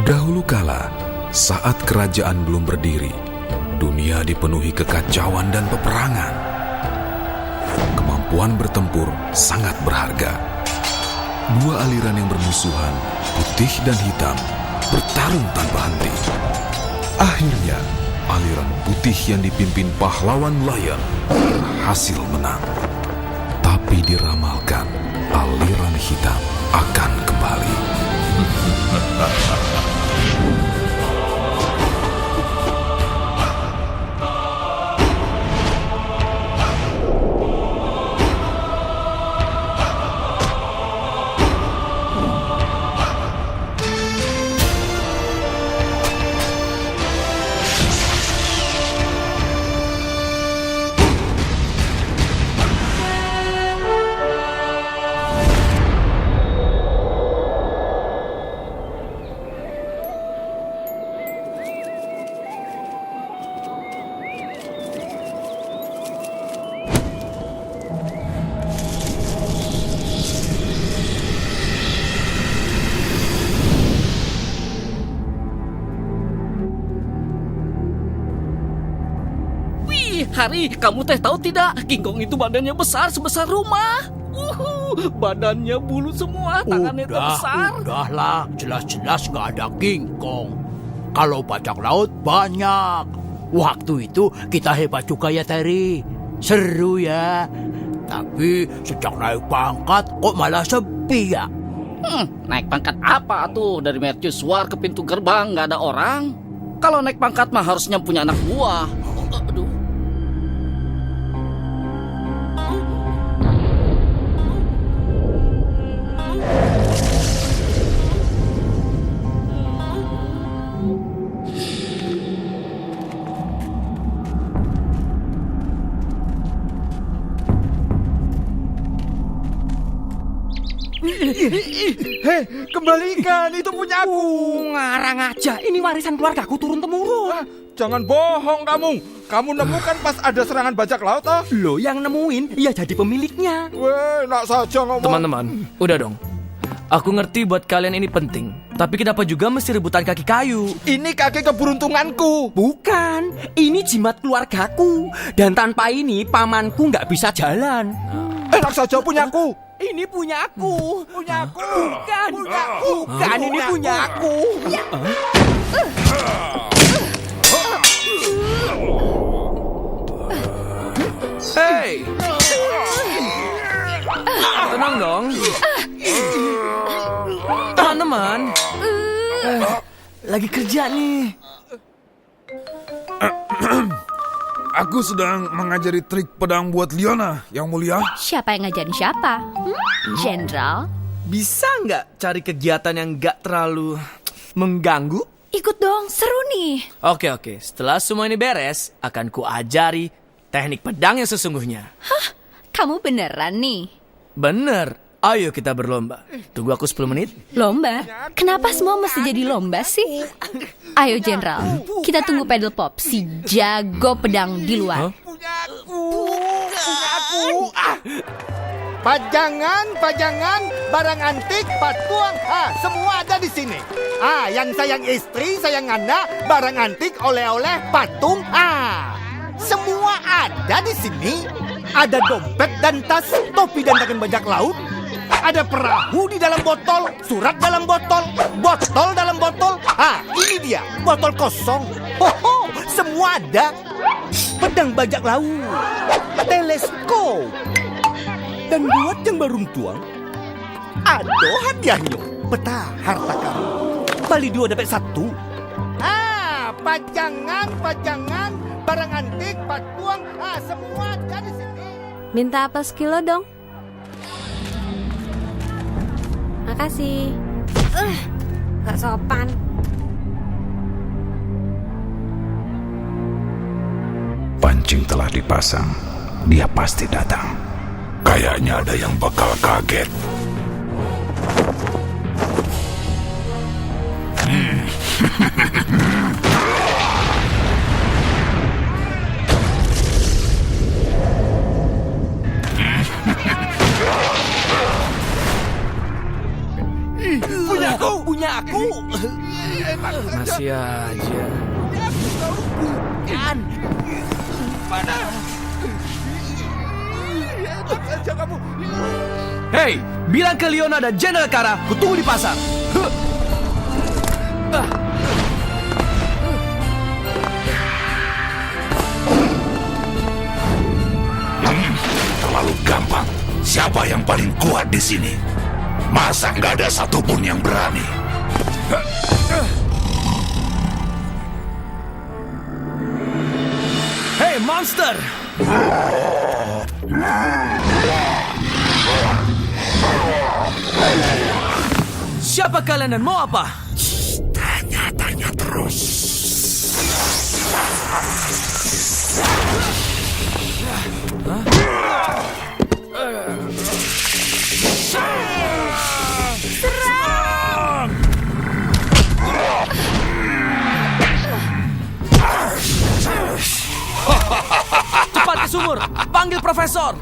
Dahulu kala, saat kerajaan belum berdiri, dunia dipenuhi kekacauan dan peperangan. Kemampuan bertempur sangat berharga. Dua aliran yang bermusuhan, putih dan hitam, bertarung tanpa henti. Akhirnya, aliran putih yang dipimpin pahlawan Lion berhasil menang. Tapi diramalkan, aliran hitam akan kembali. Hari, kamu teh tahu tidak? King Kong itu badannya besar sebesar rumah. Badannya bulu semua, tangannya besar. Udahlah, jelas-jelas nggak ada King Kong. Kalau bajak laut banyak. Waktu itu kita hebat juga ya, Terry. Seru ya. Tapi sejak naik pangkat kok malah sepi ya? Naik pangkat apa tuh? Dari mercusuar ke pintu gerbang nggak ada orang. Kalau naik pangkat mah harusnya punya anak buah. Aduh. Hei, kembalikan, itu punya aku. Ngarang aja, ini warisan keluargaku turun-temurun. Jangan bohong kamu. Kamu nemukan pas ada serangan bajak laut, toh? Lo yang nemuin, ya jadi pemiliknya. Weh, nak saja ngomong. Teman-teman, udah dong. Aku ngerti buat kalian ini penting. Tapi kenapa juga mesti rebutan kaki kayu? Ini kaki keberuntunganku. Bukan, ini jimat keluargaku. Dan tanpa ini, pamanku nggak bisa jalan. Enak saja punyaku. Ini punya aku. Punya aku. Bukan. Punya aku. Bukan, ini punya aku. Hey! Tenang dong. Teman-teman. Lagi kerja nih. Aku sedang mengajari trik pedang buat Liona, Yang Mulia. Siapa yang ngajarin siapa? Jenderal? Bisa nggak cari kegiatan yang nggak terlalu mengganggu? Ikut dong, seru nih. Oke. Setelah semua ini beres, akan kuajari teknik pedang yang sesungguhnya. Hah? Kamu beneran nih? Bener. Ayo kita berlomba. Tunggu aku 10 menit. Lomba? Kenapa semua mesti jadi lomba sih? Ayo Jenderal, kita tunggu pedal pop, si jago pedang di luar. Punya aku. Pajangan, barang antik, patung, semua ada di sini. Yang sayang istri, sayang anak, barang antik, oleh-oleh, patung, semua ada di sini. Ada dompet dan tas, topi dan tangan bajak laut. Ada perahu di dalam botol, surat dalam botol, botol dalam botol. Ini dia, botol kosong. Semua ada. Pedang bajak laut, teleskop. Dan buat yang beruntung, ada hadiahnya. Peta harta kamu. Bali 2 dapat 1. Pajangan, barang antik, patung, semua ada di sini. Minta apel sekilo dong. Makasih. Gak sopan. Pancing telah dipasang. Dia pasti datang. Kayaknya ada yang bakal kaget. Punya aku. Masih aja. Hei, bilang ke Leona dan General Kara, ku tunggu di pasar. Terlalu gampang. Siapa yang paling kuat di sini? Masa nggak ada satupun yang berani? Hei, monster! Siapa kalian dan mau apa? Tanya-tanya terus. Cepat ke sumur, panggil profesor.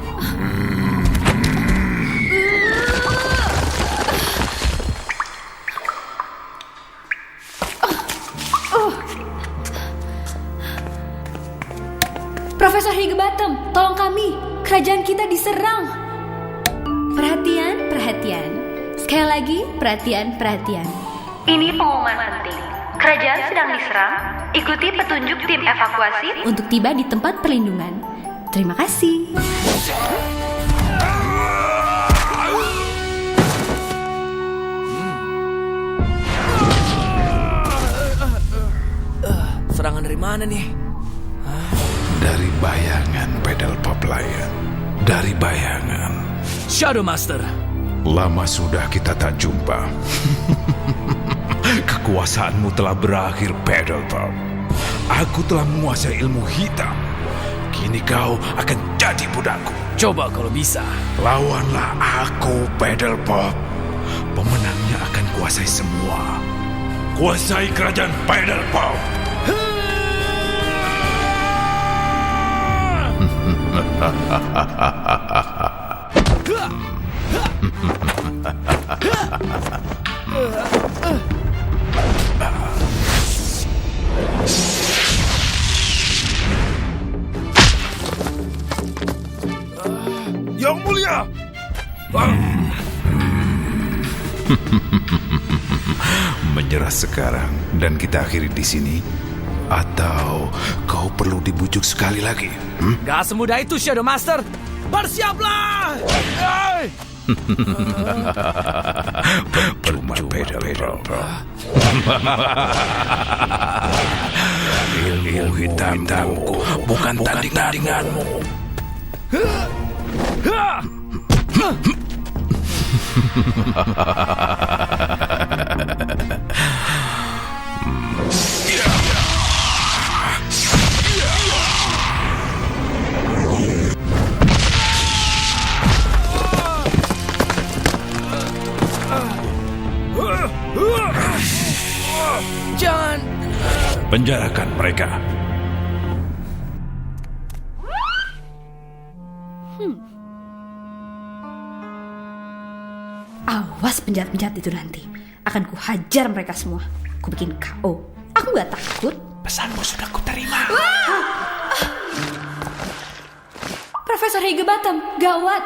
Profesor Higginbottom, tolong kami. Kerajaan kita diserang. Perhatian, perhatian. Sekali lagi, perhatian, perhatian. Ini pengumuman penting. Kerajaan sedang diserang. Ikuti petunjuk tim evakuasi Untuk tiba di tempat perlindungan. Terima kasih. Serangan dari mana nih? Dari bayangan pedal pop Lion. Dari bayangan. Shadow Master. Lama sudah kita tak jumpa. Kekuasaanmu telah berakhir, pedal pop. Aku telah menguasai ilmu hitam. Kini kau akan jadi budakku. Coba kalau bisa. Lawanlah aku, pedal pop. Pemenangnya akan kuasai semua. Kuasai kerajaan pedal pop. Yang mulia. Menyerah sekarang dan kita akhiri di sini, atau kau perlu dibujuk sekali lagi? Gak semudah itu, Shadow Master. Bersiaplah! Percuma pedal pop. Ilmu hitamku bukan tandinganmu. Jangan. Penjarakan mereka. Awas penjahat-penjahat itu nanti. Akan kuhajar mereka semua. Ku bikin KO. Aku gak takut. Pesanmu sudah kuterima. Profesor Higginbottom, gawat.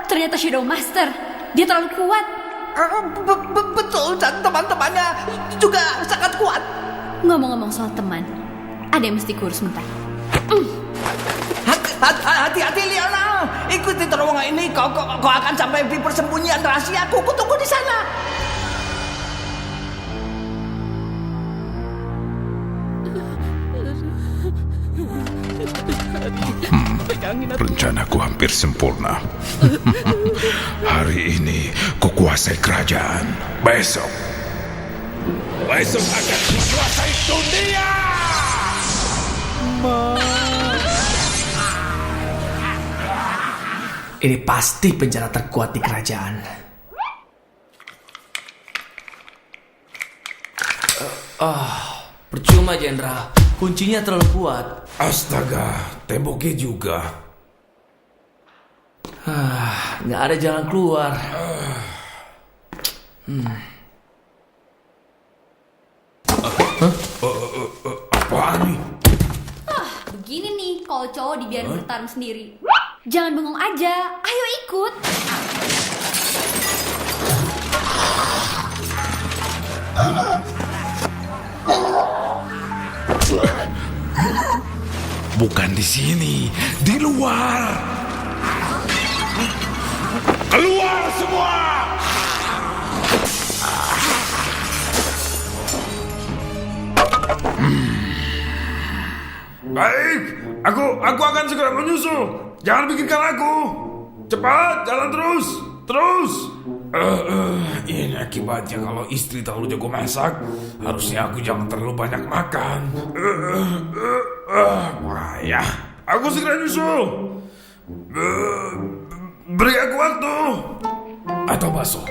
Ternyata Shadow Master. Dia terlalu kuat. Betul, dan teman-temannya juga sangat kuat. Ngomong-ngomong soal teman, ada yang mesti kurus bentar. Hati-hati, Leona. Ikuti terowongan ini. Kau akan sampai di persembunyian rahasiaku. Ku tunggu di sana. Rencanaku hampir sempurna. Hari ini kukuasai kerajaan. Besok akan kukuasai dunia. Ini pasti penjara terkuat di kerajaan. Percuma, Jenderal. Kuncinya terlalu kuat. Astaga, temboknya juga. Nggak ada jalan keluar. Apaan nih? Begini nih, kalau cowok dibiarin bertarung sendiri. Jangan bengong aja, ayo ikut. Bukan di sini, di luar. Keluar semua! Baik, aku akan segera menyusul. Jangan pikirkan aku. Cepat, jalan terus. Ini akibatnya kalau istri terlalu jago masak. Harusnya aku jangan terlalu banyak makan. Payah. Aku segera nyusul. Beri aku waktu. Atau bakso.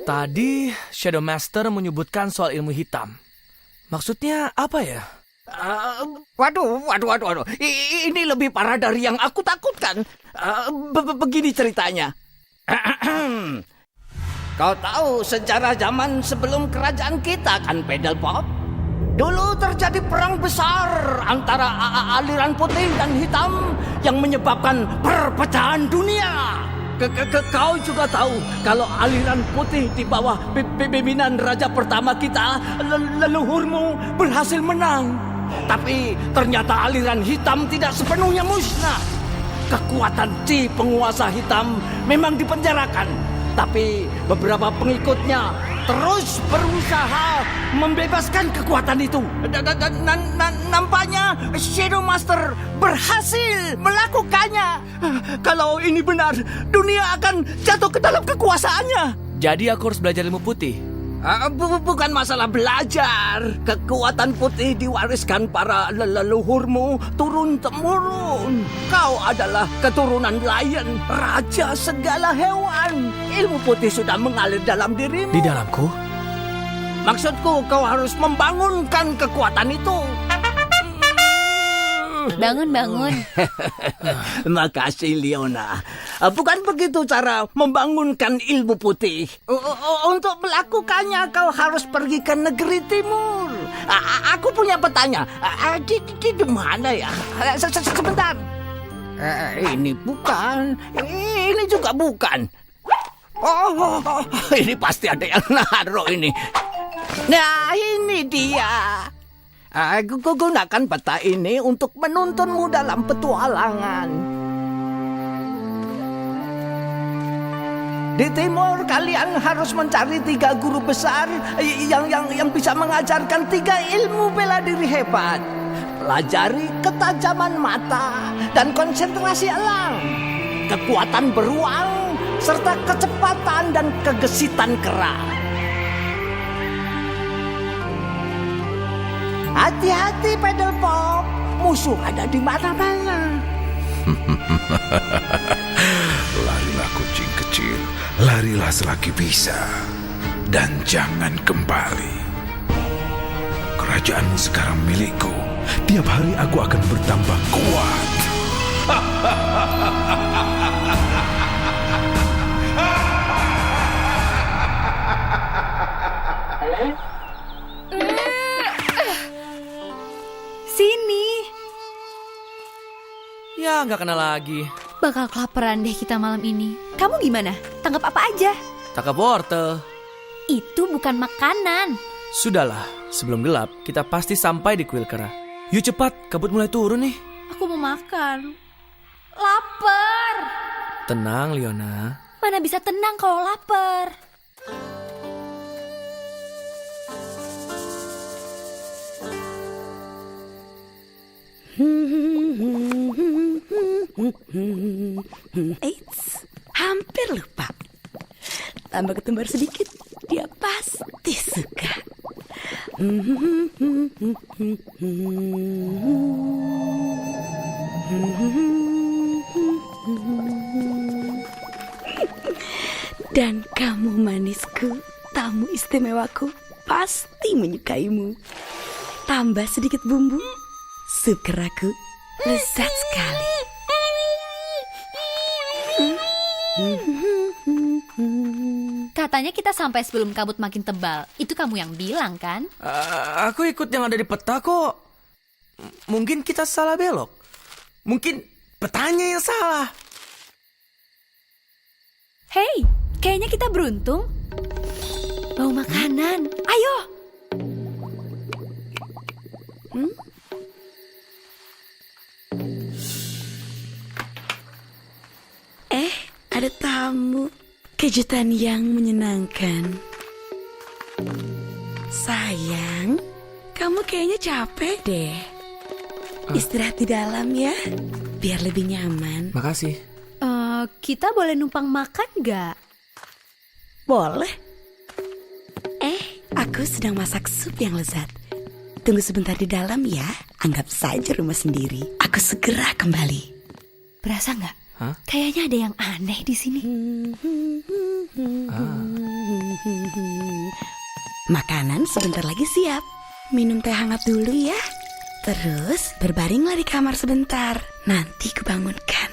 Tadi Shadow Master menyebutkan soal ilmu hitam. Maksudnya apa ya? Waduh. Ini lebih parah dari yang aku takutkan. Begini ceritanya. Kau tahu sejarah zaman sebelum kerajaan kita kan, Pedal Pop? Dulu terjadi perang besar antara aliran putih dan hitam yang menyebabkan perpecahan dunia. Kau juga tahu kalau aliran putih di bawah pimpinan raja pertama kita, leluhurmu, berhasil menang. Tapi ternyata aliran hitam tidak sepenuhnya musnah. Kekuatan si penguasa hitam memang dipenjarakan, tapi beberapa pengikutnya terus berusaha membebaskan kekuatan itu. Nampaknya Shadow Master berhasil melakukannya. Kalau ini benar, dunia akan jatuh ke dalam kekuasaannya. Jadi aku harus belajar ilmu putih? Bukan masalah belajar. Kekuatan putih diwariskan para leluhurmu turun-temurun. Kau adalah keturunan lion, raja segala hewan. Ilmu putih sudah mengalir dalam dirimu. Di dalamku? Maksudku, kau harus membangunkan kekuatan itu. Bangun. Makasih, Leona. Bukan begitu cara membangunkan ilmu putih. Untuk melakukannya, kau harus pergi ke negeri timur. Aku punya petanya. Di mana ya? Sebentar. Ini bukan. Ini juga bukan. Oh, ini pasti ada yang naruh ini. Nah, ini dia. Aku gunakan peta ini untuk menuntunmu dalam petualangan. Di timur kalian harus mencari 3 guru besar yang bisa mengajarkan 3 ilmu bela diri hebat. Pelajari ketajaman mata dan konsentrasi elang, kekuatan beruang, serta kecepatan dan kegesitan kera. Hati-hati, Pedal Pop. Musuh ada di mana-mana. Larilah kucing kecil, larilah selagi bisa. Dan jangan kembali. Kerajaanmu sekarang milikku. Tiap hari aku akan bertambah kuat. Sini. Ya, nggak kenal lagi. Bakal kelaparan deh kita malam ini. Kamu gimana? Tanggap apa aja? Tangkap wortel. Itu bukan makanan. Sudahlah, sebelum gelap kita pasti sampai di kuil kera. Yuk cepat, kabut mulai turun nih. Aku mau makan. Lapar. Tenang, Leona. Mana bisa tenang kalau lapar. Eits, hampir lupa. Tambah ketumbar sedikit, dia pasti suka. Dan kamu manisku, tamu istimewaku, pasti menyukaimu. Tambah sedikit bumbu, sup keraku lezat sekali. Katanya kita sampai sebelum kabut makin tebal. Itu kamu yang bilang kan? Aku ikut yang ada di peta kok. Mungkin kita salah belok. Mungkin petanya yang salah. Hei, kayaknya kita beruntung. Bau makanan. Ayo. Ada tamu. Kejutan yang menyenangkan. Sayang, kamu kayaknya capek deh. Istirahat di dalam ya, biar lebih nyaman. Makasih. Kita boleh numpang makan nggak? Boleh. Aku sedang masak sup yang lezat. Tunggu sebentar di dalam ya. Anggap saja rumah sendiri. Aku segera kembali. Berasa nggak? Hah? Kayaknya ada yang aneh di sini. Makanan sebentar lagi siap. Minum teh hangat dulu ya. Terus berbaringlah di kamar sebentar. Nanti kubangunkan.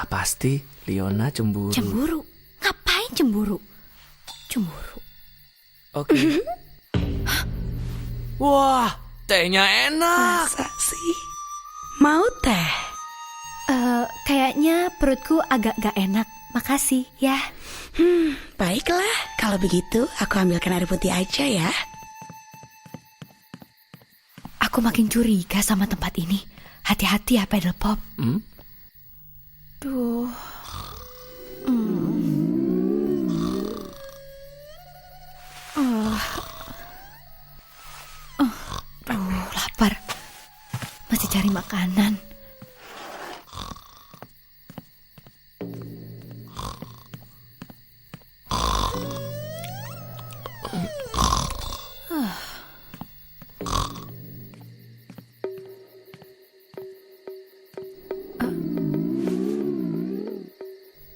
Pasti Liona cemburu. Cemburu? Ngapain cemburu? Cemburu. Oke. Wah, tehnya enak. Masa sih? Mau teh? Kayaknya perutku agak gak enak. Makasih ya. Baiklah, kalau begitu aku ambilkan air putih aja ya. Aku makin curiga sama tempat ini. Hati-hati ya Pedal Pop. Duh. Lapar. Masih cari makanan.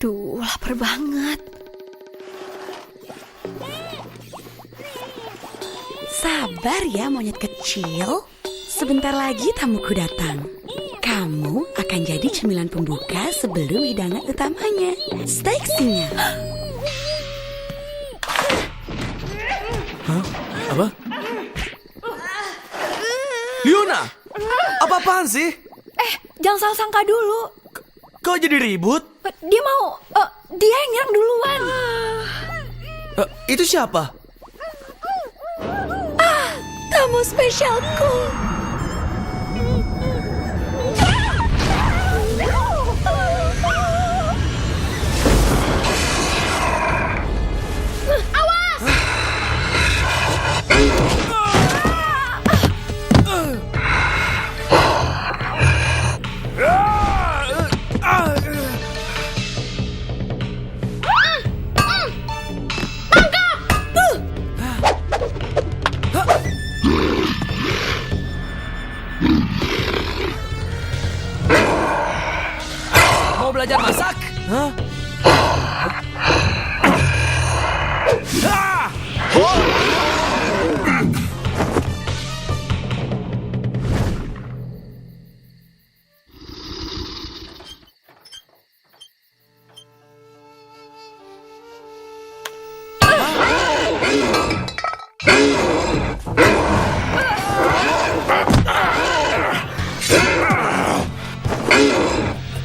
Duh, lapar banget. Sabar ya monyet kecil. Sebentar lagi tamuku datang. Kamu akan jadi cemilan pembuka sebelum hidangan utamanya. Steak singa. Hah? Apa? Liona, apa-apaan sih? Jangan salah sangka dulu. Kok jadi ribut? Dia mau, dia yang nyerang duluan. Itu siapa? Tamu spesialku. Awas! Mau belajar masak? Hah?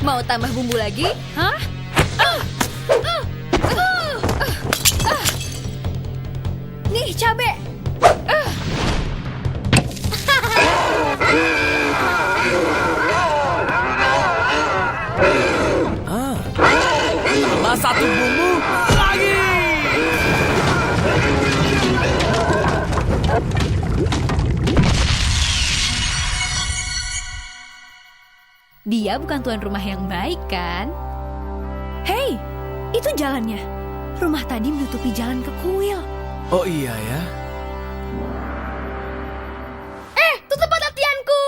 Mau tambah bumbu lagi? Hah? Nih, cabe. Tambah satu bumbu lagi. Dia bukan tuan rumah yang baik, kan? Hei, itu jalannya. Rumah tadi menutupi jalan ke kuil. Oh iya ya. Itu tempat latihanku.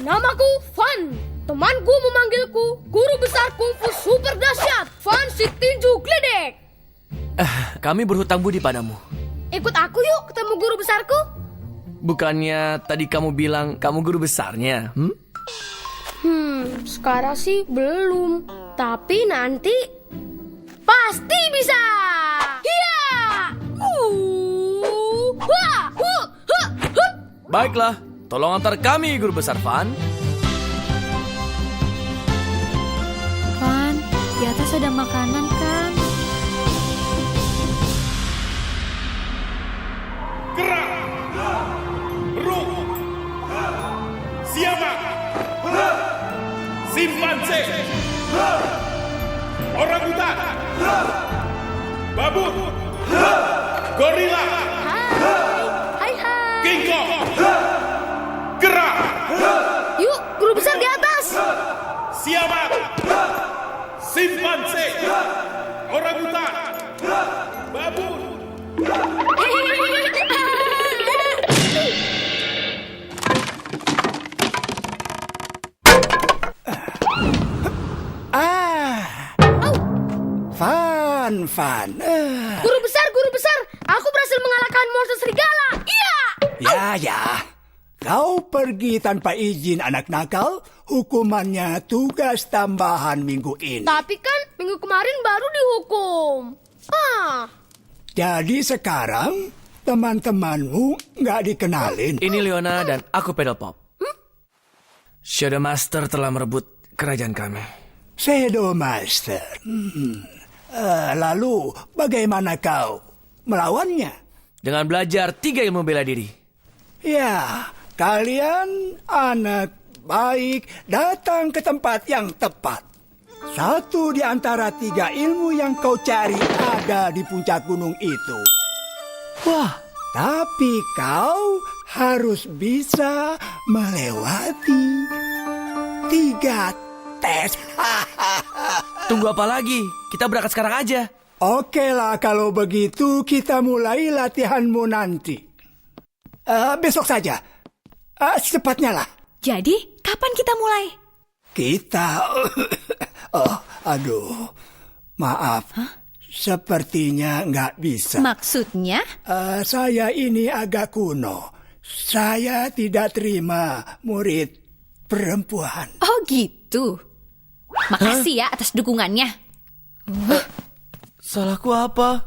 Namaku Van. Temanku memanggilku guru besar kungfu super dahsyat, Van si tinju gledek. Kami berhutang budi padamu. Ikut aku yuk ketemu guru besarku. Bukannya tadi kamu bilang kamu guru besarnya? Sekarang sih belum. Tapi nanti pasti bisa. Iya. Baiklah, tolong antar kami, Guru Besar Van. Van, di atas ada makanan kan? Gerak! Ruh! Siapa? Simpanse! Orangutan! Babut! Gorila! Hai. King Kong! Gerak! Yuk, Guru Besar di atas. Siapa? Simpanse! Orangutan! Babut! Van. Guru besar, aku berhasil mengalahkan monster serigala. Iya. Ya. Kau pergi tanpa izin, anak nakal. Hukumannya tugas tambahan minggu ini. Tapi kan minggu kemarin baru dihukum. Jadi sekarang teman-temanmu nggak dikenalin. Ini Leona dan aku Pedal Pop. Shadow Master telah merebut kerajaan kami. Shadow Master. Lalu bagaimana kau melawannya? Dengan belajar 3 ilmu bela diri. Ya, kalian anak baik datang ke tempat yang tepat. Satu di antara 3 ilmu yang kau cari ada di puncak gunung itu. Wah, tapi kau harus bisa melewati 3 tes. Tunggu apa lagi? Kita berangkat sekarang aja. Oke lah, kalau begitu kita mulai latihanmu nanti. Besok saja. Secepatnya lah. Jadi, kapan kita mulai? Kita... maaf. Sepertinya nggak bisa. Maksudnya? Saya ini agak kuno. Saya tidak terima murid perempuan. Oh gitu. Makasih ya atas dukungannya. Salahku apa?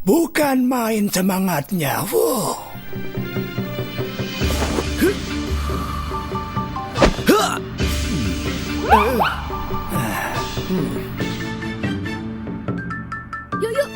Bukan main semangatnya. Yuk.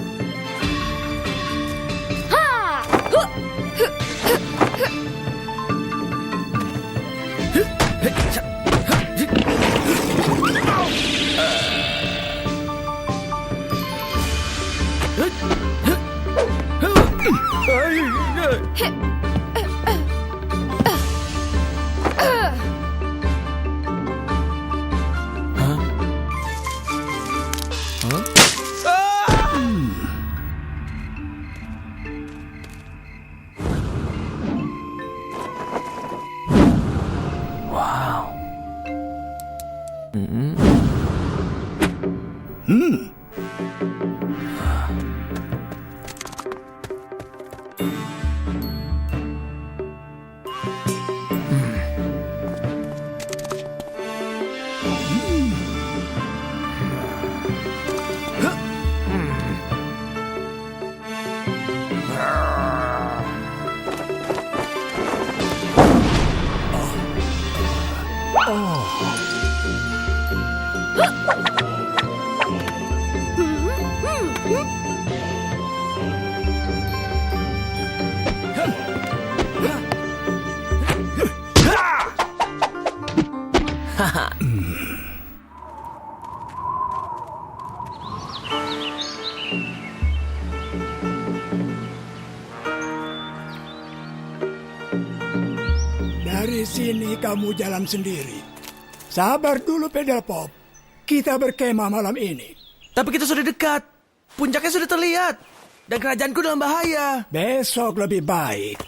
Dari sini kamu jalan sendiri. Sabar dulu, Pedal Pop. Kita berkemah malam ini. Tapi kita sudah dekat. Puncaknya sudah terlihat. Dan kerajaanku dalam bahaya. Besok lebih baik.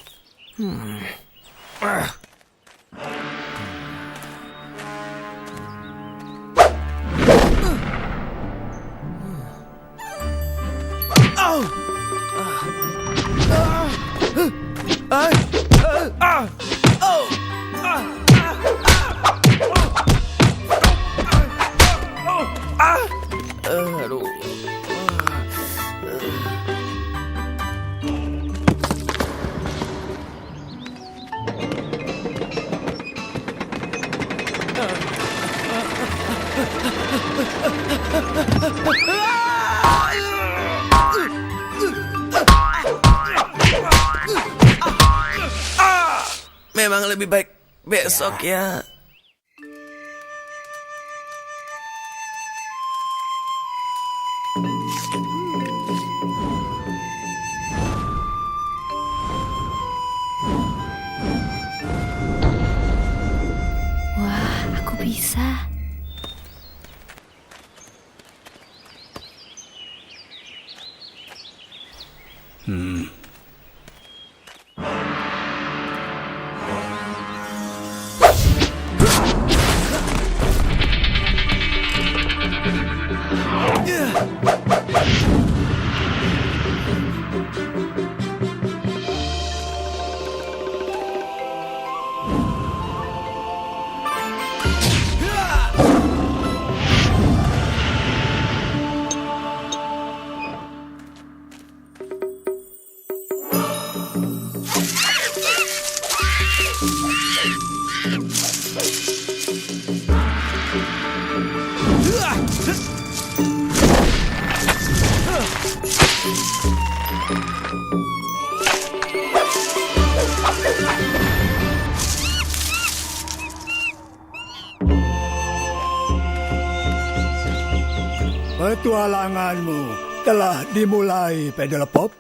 memang lebih baik besok ya. Wah, aku bisa. Petualanganmu telah dimulai, Pedal Pop.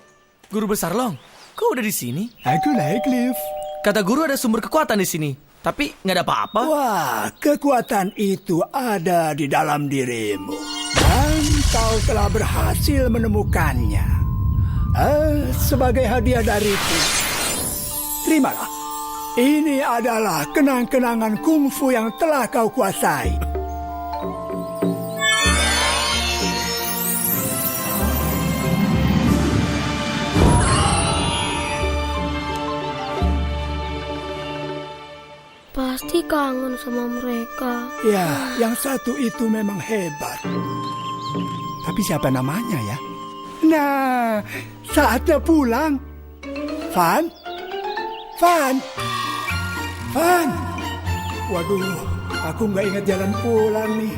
Guru besar Long, kau udah di sini? Aku naik lift. Kata guru ada sumber kekuatan di sini, tapi nggak ada apa-apa. Wah, kekuatan itu ada di dalam dirimu. Dan kau telah berhasil menemukannya. Sebagai hadiah dariku, terimalah. Ini adalah kenang-kenangan kungfu yang telah kau kuasai. Pasti kangen sama mereka. Ya, yang satu itu memang hebat. Tapi siapa namanya ya? Nah, saatnya pulang. Van? Waduh, aku nggak ingat jalan pulang nih.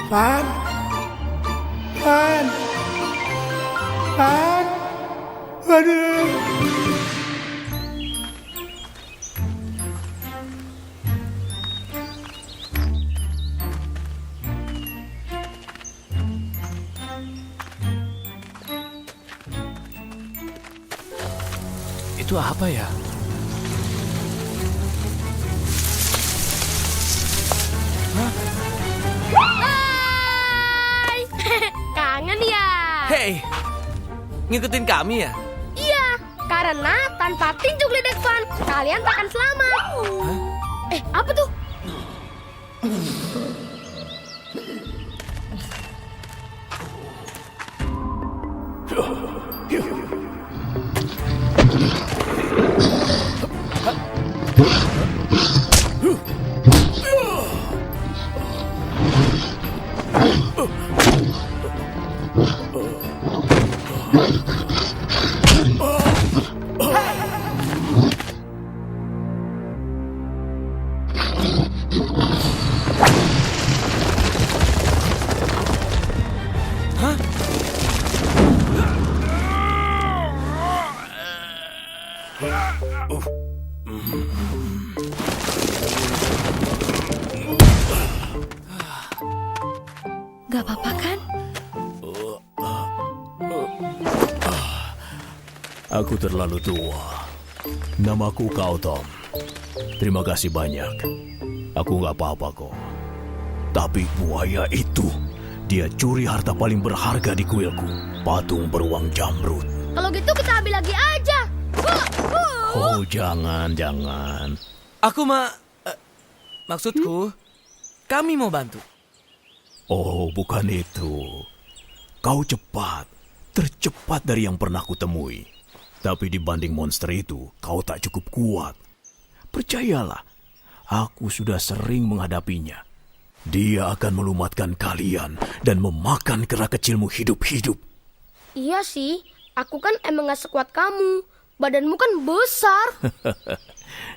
Van? Waduh. Itu apa ya? Hai! Kangen ya? Hei, ngikutin kami ya? Iya, karena tanpa tinjuk lidah Van, kalian takkan selamat. Apa tuh? Gak apa-apa kan? Aku terlalu tua. Namaku Kautom. Terima kasih banyak. Aku gak apa-apa kok. Tapi buaya itu, dia curi harta paling berharga di kuilku. Patung beruang jamrut. Kalau gitu kita ambil lagi aja. Oh, jangan. Aku maksudku, kami mau bantu. Oh, bukan itu. Kau cepat, tercepat dari yang pernah kutemui. Tapi dibanding monster itu, kau tak cukup kuat. Percayalah, aku sudah sering menghadapinya. Dia akan melumatkan kalian dan memakan kera kecilmu hidup-hidup. Iya sih, aku kan emang gak sekuat kamu. Badanmu kan besar.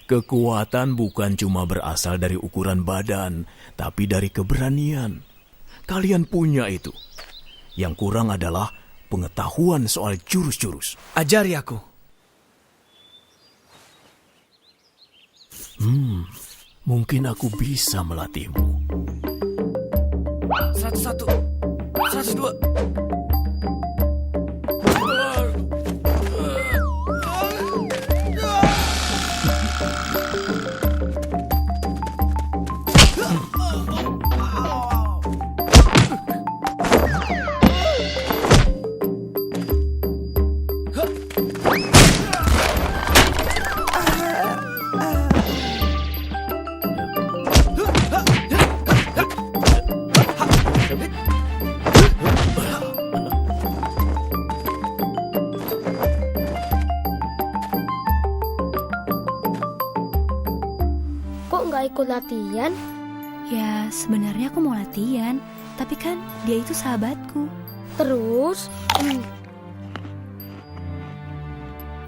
Kekuatan bukan cuma berasal dari ukuran badan, tapi dari keberanian. Kalian punya itu. Yang kurang adalah pengetahuan soal jurus-jurus. Ajari aku. Mungkin aku bisa melatihmu. 101, 102. Kok nggak ikut latihan? Ya, sebenarnya aku mau latihan, tapi kan dia itu sahabatku. Terus?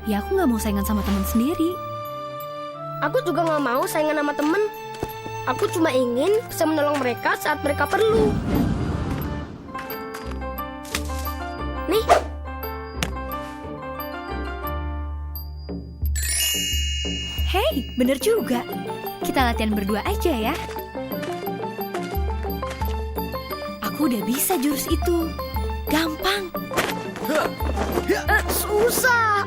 Ya aku nggak mau saingan sama teman sendiri. Aku juga nggak mau saingan sama temen. Aku cuma ingin bisa menolong mereka saat mereka perlu. Nih. Hei, bener juga. Kita latihan berdua aja ya. Aku udah bisa jurus itu. Gampang. Susah.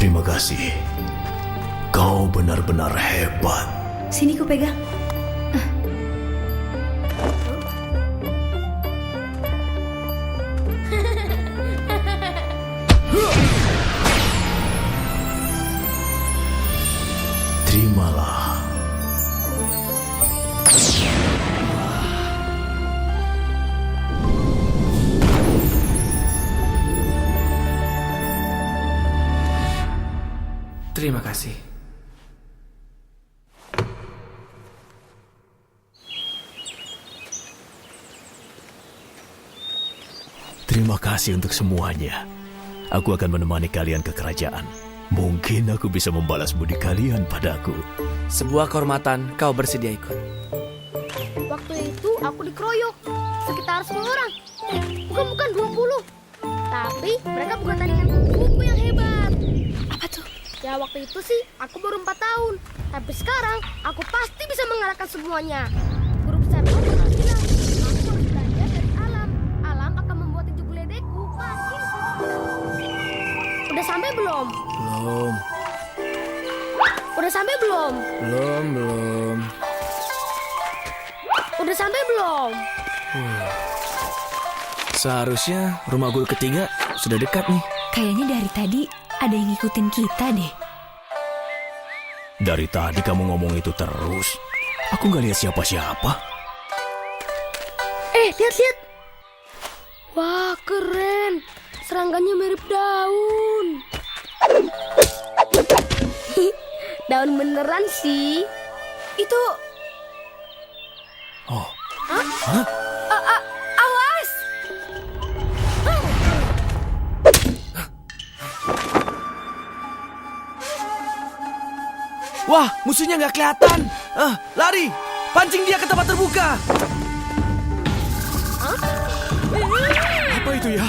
Terima kasih. Kau benar-benar hebat. Sini ku pegang. Terimalah. Terima kasih. Terima kasih untuk semuanya. Aku akan menemani kalian ke kerajaan. Mungkin aku bisa membalas budi kalian padaku. Sebuah kehormatan kau bersedia ikut. Waktu itu aku dikeroyok sekitar 10 orang. Bukan 20. Tapi mereka bukan tandingan kuku yang hebat. Apa tuh? Ya waktu itu sih aku baru 4 tahun. Tapi sekarang aku pasti bisa mengalahkan semuanya. Guru besar aku pernah bilang, aku harus belajar dari alam. Alam akan membuat tinju geledekku makin kuat. Udah sampai belum? Belum. Udah sampai belum? Belum. Udah sampai belum? Seharusnya rumah guru ketiga sudah dekat nih. Kayaknya dari tadi ada yang ngikutin kita deh. Dari tadi kamu ngomong itu terus. Aku nggak lihat siapa-siapa. Lihat. Wah, keren. Serangannya mirip daun. Daun beneran sih. Itu... Oh. Hah? Awas! Wah, musuhnya nggak kelihatan. Lari, pancing dia ke tempat terbuka. Apa itu ya?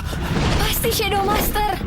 Pasti Makasih Shadow Master.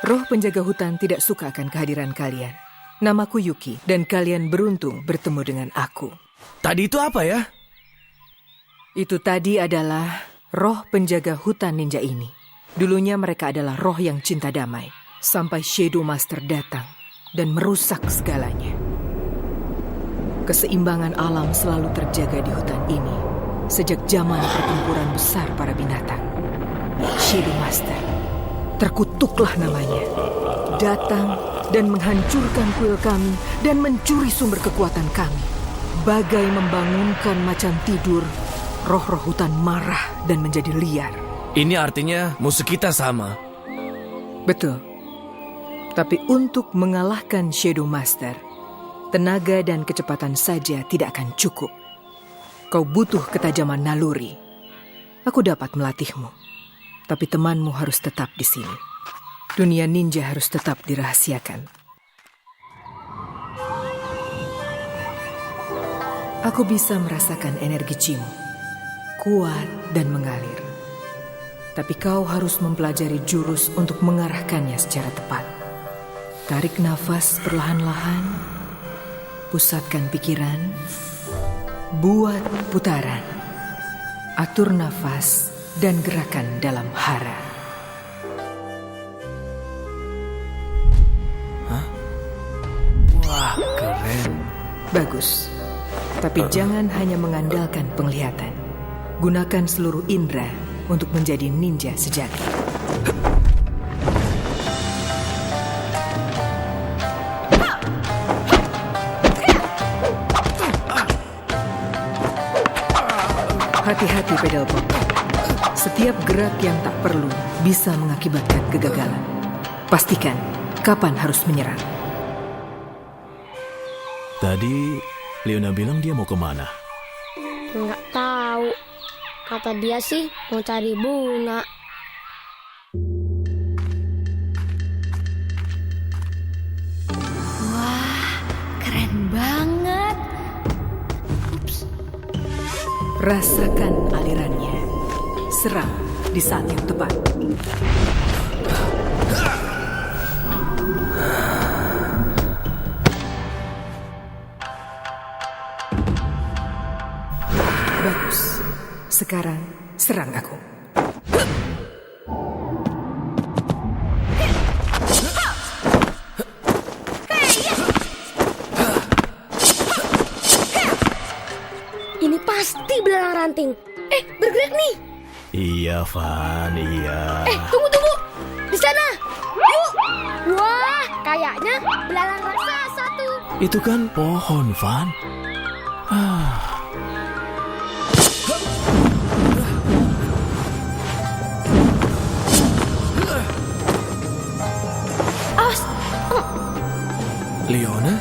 Roh penjaga hutan tidak suka akan kehadiran kalian. Namaku Yuki, dan kalian beruntung bertemu dengan aku. Tadi itu apa ya? Itu tadi adalah roh penjaga hutan ninja ini. Dulunya mereka adalah roh yang cinta damai, sampai Shadow Master datang dan merusak segalanya. Keseimbangan alam selalu terjaga di hutan ini, sejak zaman pertempuran besar para binatang. Shadow Master, terkutuklah namanya, datang dan menghancurkan kuil kami dan mencuri sumber kekuatan kami. Bagai membangunkan macan tidur, roh-roh hutan marah dan menjadi liar. Ini artinya musuh kita sama. Betul. Tapi untuk mengalahkan Shadow Master, tenaga dan kecepatan saja tidak akan cukup. Kau butuh ketajaman naluri. Aku dapat melatihmu. Tapi temanmu harus tetap di sini. Dunia ninja harus tetap dirahasiakan. Aku bisa merasakan energi Cimu, kuat dan mengalir. Tapi kau harus mempelajari jurus untuk mengarahkannya secara tepat. Tarik nafas perlahan-lahan, pusatkan pikiran, buat putaran, atur nafas, dan gerakan dalam hara. Hah? Wah, keren. Bagus. Tapi jangan hanya mengandalkan penglihatan. Gunakan seluruh indera untuk menjadi ninja sejati. Hati-hati pedal pop. Setiap gerak yang tak perlu bisa mengakibatkan kegagalan. Pastikan kapan harus menyerang. Tadi Leona bilang dia mau kemana? Nggak tahu. Kata dia sih mau cari bunga. Wah, keren banget. Ups. Rasakan alirannya. Serang di saat yang tepat. Bagus. Sekarang serang aku. Ini pasti belalang ranting. Bergerak nih. Iya, Van, iya. Tunggu. Di sana. Yuk. Wah, kayaknya belalang raksasa tuh. Itu kan pohon, Van. Awas. Leona?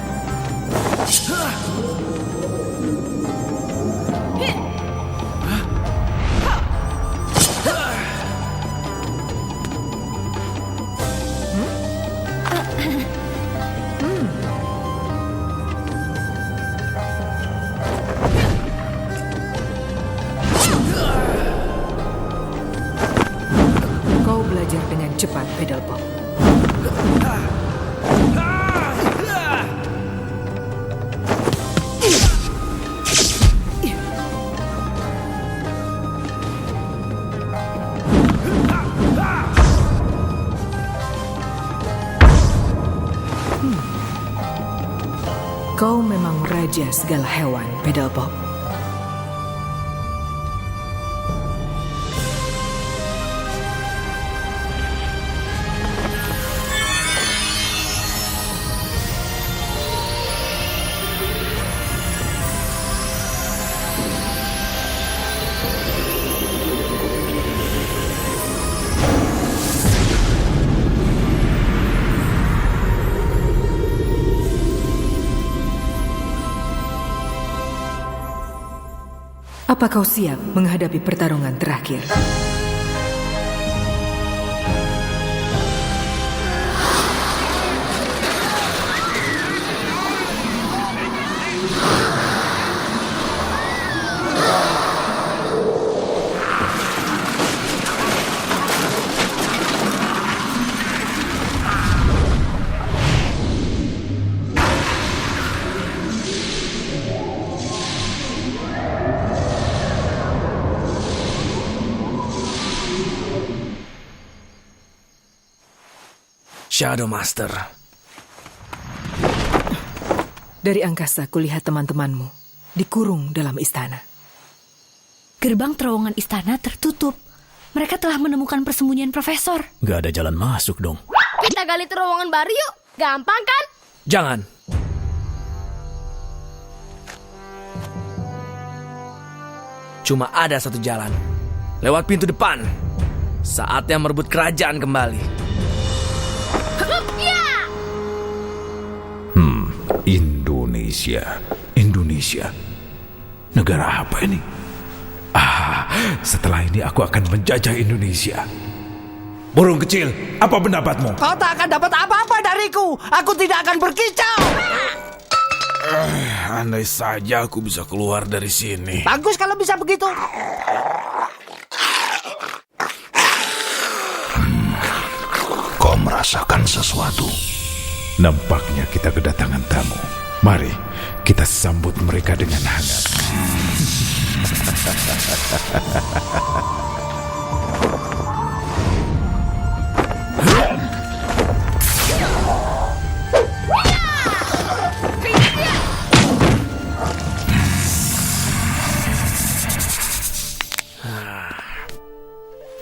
Kau belajar dengan cepat, pedal pop. Kau memang raja segala hewan, pedal pop. Apa kau siap menghadapi pertarungan terakhir? Shadow Master. Dari angkasa kulihat teman-temanmu dikurung dalam istana. Gerbang terowongan istana tertutup. Mereka telah menemukan persembunyian profesor. Gak ada jalan masuk dong. Kita gali terowongan baru yuk. Gampang kan? Jangan. Cuma ada satu jalan. Lewat pintu depan. Saatnya merebut kerajaan kembali. Indonesia. Negara apa ini? Setelah ini aku akan menjajah Indonesia. Burung kecil, apa pendapatmu? Kau tak akan dapat apa-apa dariku. Aku tidak akan berkicau. Andai saja aku bisa keluar dari sini. Bagus kalau bisa begitu. Kau merasakan sesuatu? Nampaknya kita kedatangan tamu. Mari kita sambut mereka dengan hangat.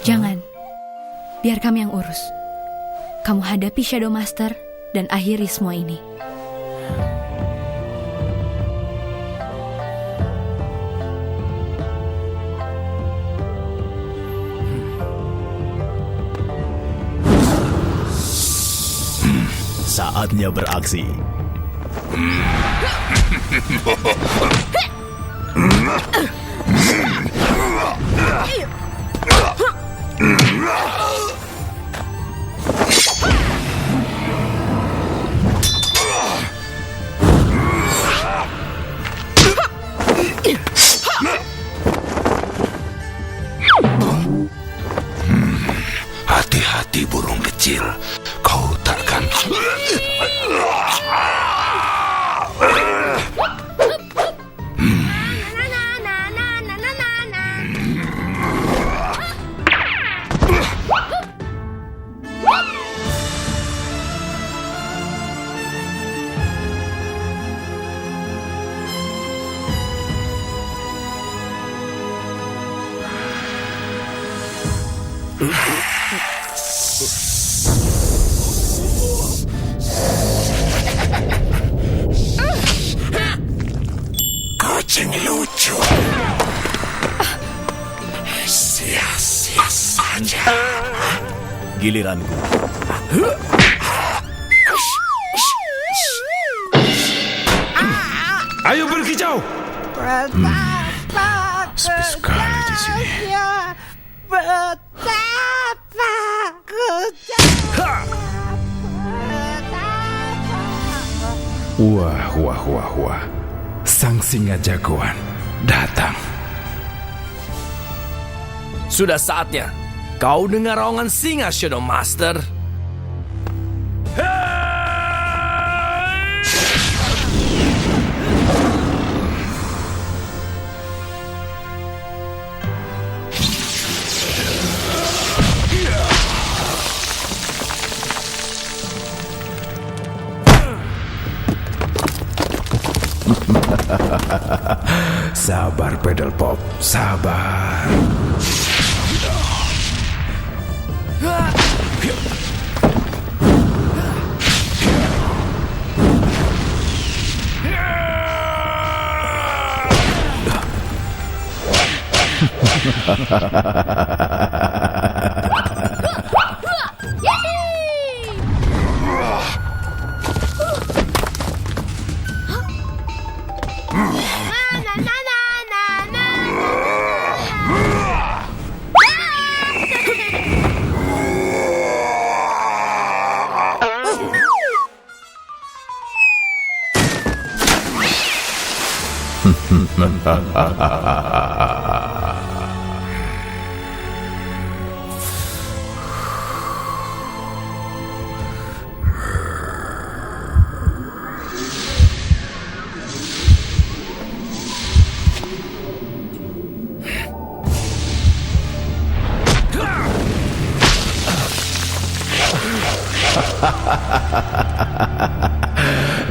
Jangan. Biar kami yang urus. Kamu hadapi Shadow Master dan akhiri semua ini. Saatnya beraksi. Hati-hati burung kecil, kau takkan. Kucing lucu. Sia-sia saja. Giliranku. Ayo berkicau. Betapa sepi sekali di sini. Betapa kejamnya. Wah. Sang singa jagoan datang. Sudah saatnya kau dengar raungan singa, Shadow Master. Sabar, Pedal Pop, sabar.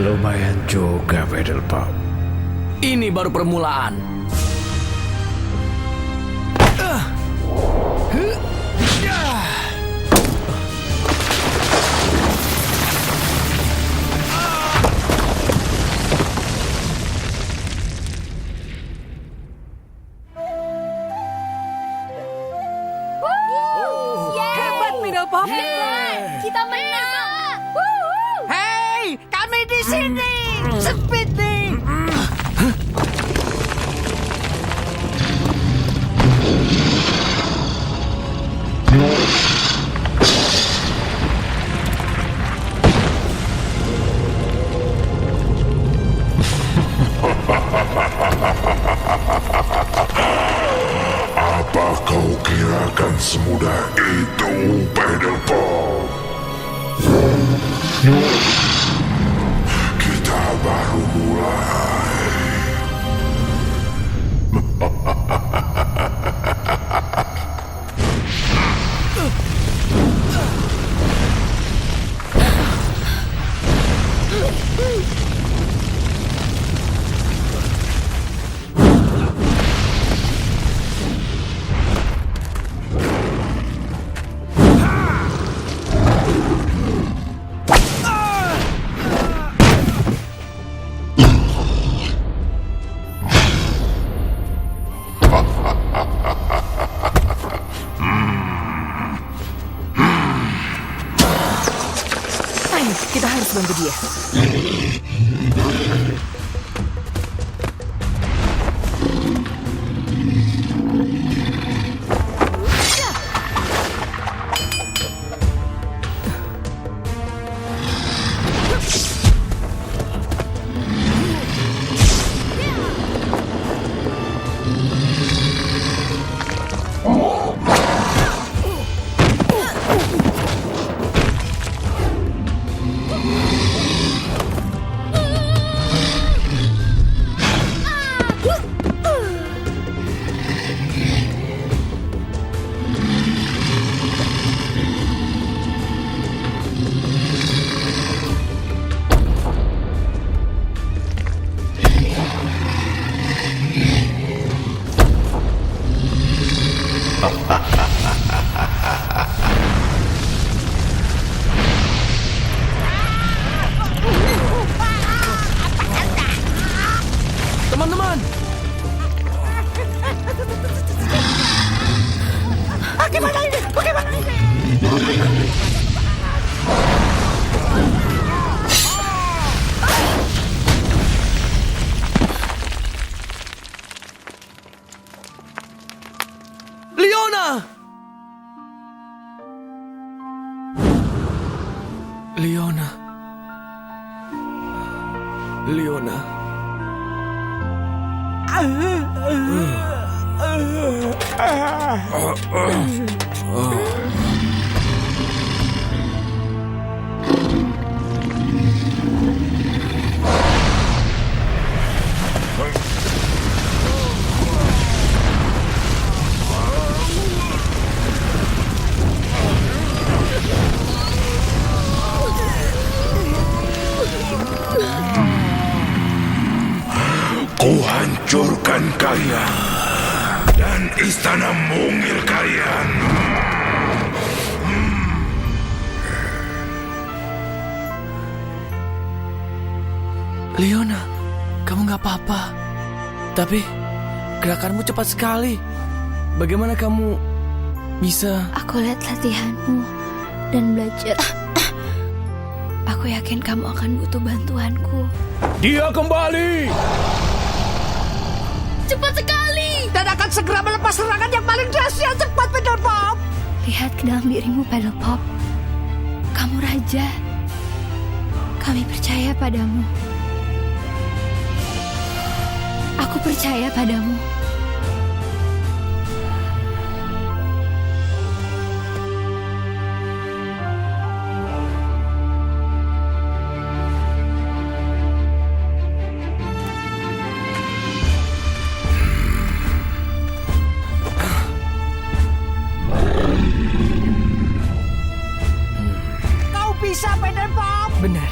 Lumayan juga, Pedal Pop. Ini baru permulaan. Hebat, Pedal Pop. Kita menang. Hei, kami di sini. Speed nih. Apa kau kirakan semudah itu, Pedal Pop? Kita baru mulai. Ayo, kita harus bantu dia. Teman-teman, Bagaimana ini? Bagaimana ini? Leona! Leona. Leona. Ku hancurkan kalian dan istana mungil kalian. Leona, kamu nggak apa-apa. Tapi gerakanmu cepat sekali. Bagaimana kamu bisa? Aku lihat latihanmu dan belajar. Aku yakin kamu akan butuh bantuanku. Dia kembali. Cepat sekali. Dan akan segera melepas serangan yang paling dahsyat. Cepat, Pedal Pop. Lihat ke dalam dirimu, Pedal Pop. Kamu raja. Kami percaya padamu. Aku percaya padamu. Kau bisa, Pedal Pop. Benar.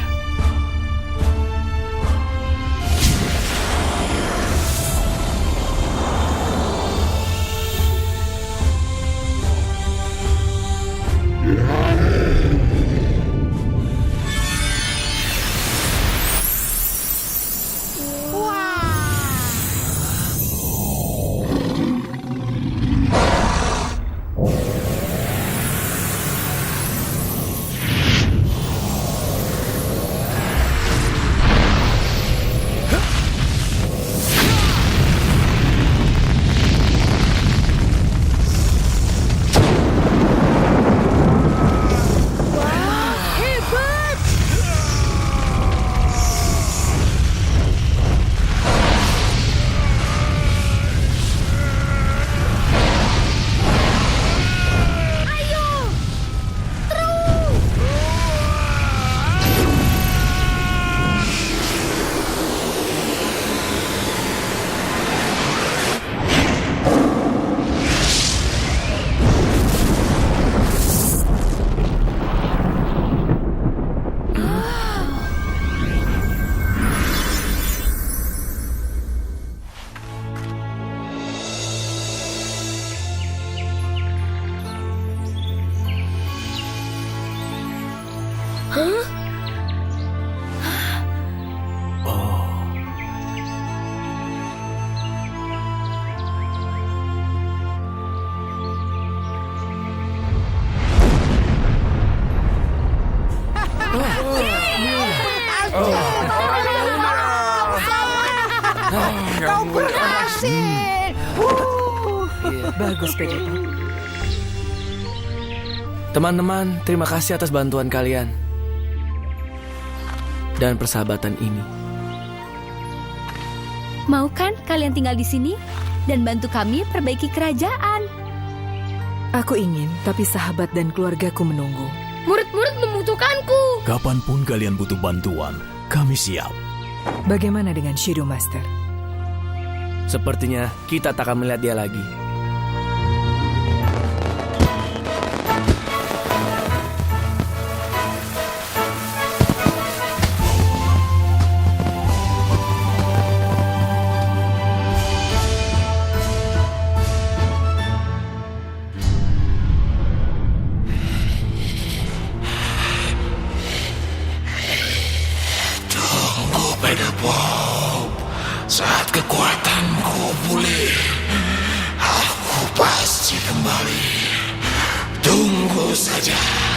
Kau berhasil. Bagus, Pedal Pop. Teman-teman, terima kasih atas bantuan kalian dan persahabatan ini. Mau kan kalian tinggal di sini dan bantu kami perbaiki kerajaan? Aku ingin, tapi sahabat dan keluargaku menunggu. Murid-murid membutuhkanku. Kapanpun kalian butuh bantuan, kami siap. Bagaimana dengan Shadow Master? Sepertinya kita tak akan melihat dia lagi. Pedal Pop, saat kekuatanku pulih, aku pasti kembali. Tunggu saja.